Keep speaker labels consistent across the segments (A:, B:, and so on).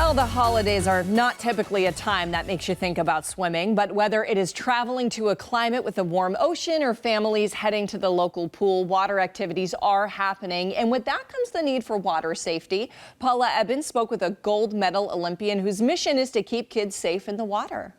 A: Well, the holidays are not typically a time that makes you think about swimming, but whether it is traveling to a climate with a warm ocean or families heading to the local pool, water activities are happening. And with that comes the need for water safety. Paula Ebben spoke with a gold medal Olympian whose mission is to keep kids safe in the water.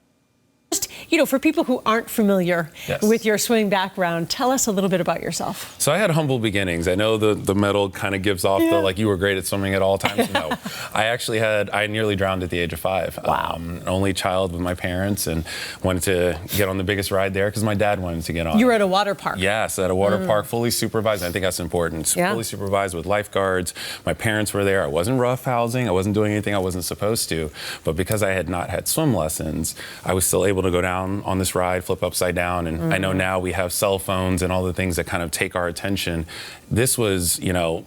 B: For people who aren't familiar with your swimming background, tell us a little bit about yourself.
C: So I had humble beginnings. I know the medal kind of gives off the, like, you were great at swimming at all times. No, I nearly drowned at the age of 5.
B: Wow.
C: Only child with my parents, and wanted to get on the biggest ride there because my dad wanted to get on.
B: You were at a water park.
C: Yes, at a water park, fully supervised. I think that's important. Fully supervised with lifeguards. My parents were there. I wasn't roughhousing. I wasn't doing anything I wasn't supposed to. But because I had not had swim lessons, I was still able to go down on this ride, flip upside down. And I know now we have cell phones and all the things that kind of take our attention. This was,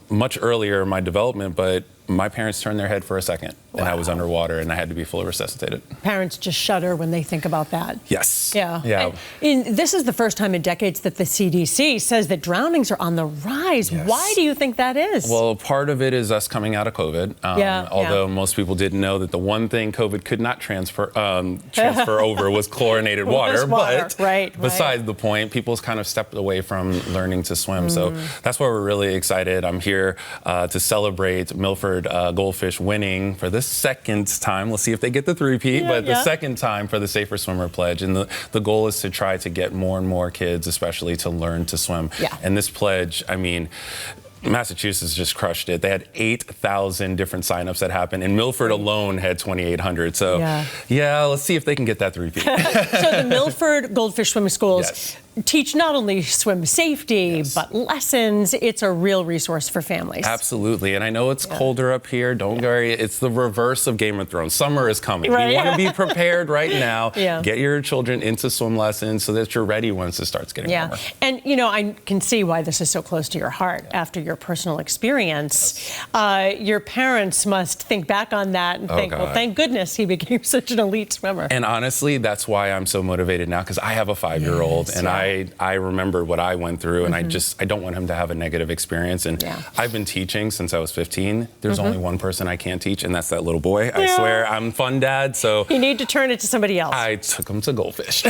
C: much earlier in my development, but my parents turned their head for a second and I was underwater and I had to be fully resuscitated.
B: Parents just shudder when they think about that.
C: Yes.
B: Yeah. And this is the first time in decades that the CDC says that drownings are on the rise.
C: Yes.
B: Why do you think that is?
C: Well, part of it is us coming out of COVID. Although most people didn't know that the one thing COVID could not transfer over was chlorinated water. But besides the point, people's kind of stepped away from learning to swim. So that's why we're really excited. I'm here to celebrate Milford Goldfish winning for the second time. Let's see if they get the three-peat, but the second time for the Safer Swimmer Pledge. And the goal is to try to get more and more kids, especially, to learn to swim. And this pledge, Massachusetts just crushed it. They had 8,000 different signups that happened, and Milford alone had 2,800. So, let's see if they can get that three-peat.
B: So the Milford Goldfish Swim Schools teach not only swim safety, but lessons. It's a real resource for families.
C: Absolutely. And I know it's colder up here. Don't worry. It's the reverse of Game of Thrones. Summer is coming. You want to be prepared right now. Get your children into swim lessons so that you're ready once it starts getting warmer.
B: And, I can see why this is so close to your heart after your personal experience. Your parents must think back on that and think, well, thank goodness he became such an elite swimmer.
C: And honestly, that's why I'm so motivated now, because I have a 5-year-old, and I remember what I went through, and I don't want him to have a negative experience. And I've been teaching since I was 15. There's only one person I can't teach, and that's that little boy. I swear, I'm fun dad, so...
B: You need to turn it to somebody else.
C: I took him to Goldfish.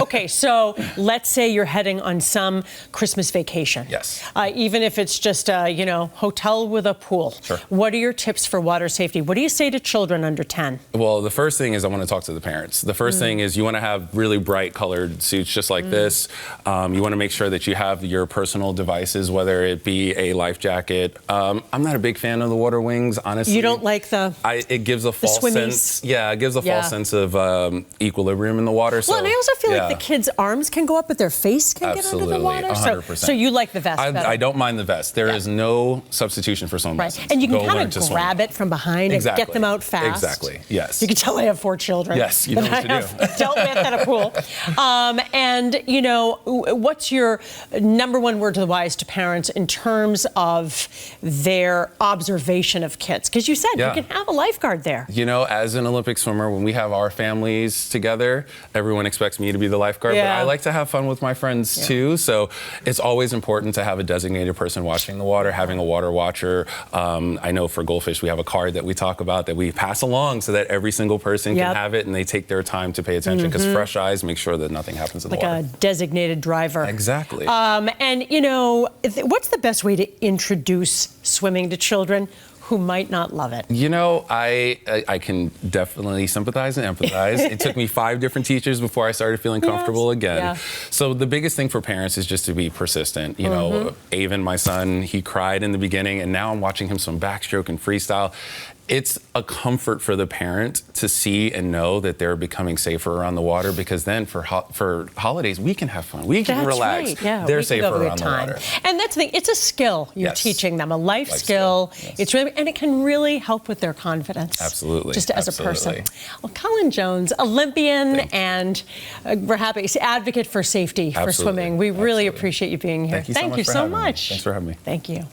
B: Okay, so let's say you're heading on some Christmas vacation.
C: Yes.
B: Even if it's just a, hotel with a pool.
C: Sure.
B: What are your tips for water safety? What do you say to children under 10?
C: Well, the first thing is I want to talk to the parents. The first thing is you want to have really bright colored suits just like this. You want to make sure that you have your personal devices, whether it be a life jacket. I'm not a big fan of the water wings, honestly.
B: You don't like
C: it gives a false sense. Yeah, it gives a false sense of equilibrium in the water. So,
B: well, and I also feel like the kids' arms can go up, but their face can get under the water.
C: 100%.
B: So you like the vest better.
C: I don't mind the vest. There is no substitution for swim lessons.
B: And you can kind of grab it from behind and get them out fast.
C: Exactly, yes.
B: You can tell I have 4 children.
C: Yes, you know what to do.
B: I've dealt with at a pool. And, what's your number one word to the wise to parents in terms of their observation of kids? Because you said you can have a lifeguard there.
C: As an Olympic swimmer, when we have our families together, everyone expects me to be the lifeguard, but I like to have fun with my friends too. So it's always important to have a designated person watching the water, having a water watcher. I know for Goldfish, we have a card that we talk about that we pass along so that every single person can have it and they take their time to pay attention, because fresh eyes make sure that nothing happens in the water.
B: Like a designated driver.
C: Exactly.
B: And, what's the best way to introduce swimming to children who might not love it?
C: I can definitely sympathize and empathize. It took me 5 different teachers before I started feeling comfortable again. So the biggest thing for parents is just to be persistent. Avon, my son, he cried in the beginning, and now I'm watching him swim backstroke and freestyle. It's a comfort for the parent to see and know that they're becoming safer around the water, because then for holidays, we can have fun. We can relax. They're safer around the water.
B: And that's the thing. It's a skill you're teaching them, a life skill. It's really, and it can really help with their confidence.
C: Absolutely.
B: Just as a person. Well, Cullen Jones, Olympian, and we're happy. Advocate for safety for swimming. We really appreciate you being here.
C: Thank you so much.
B: Thanks for having me.
C: Thank you.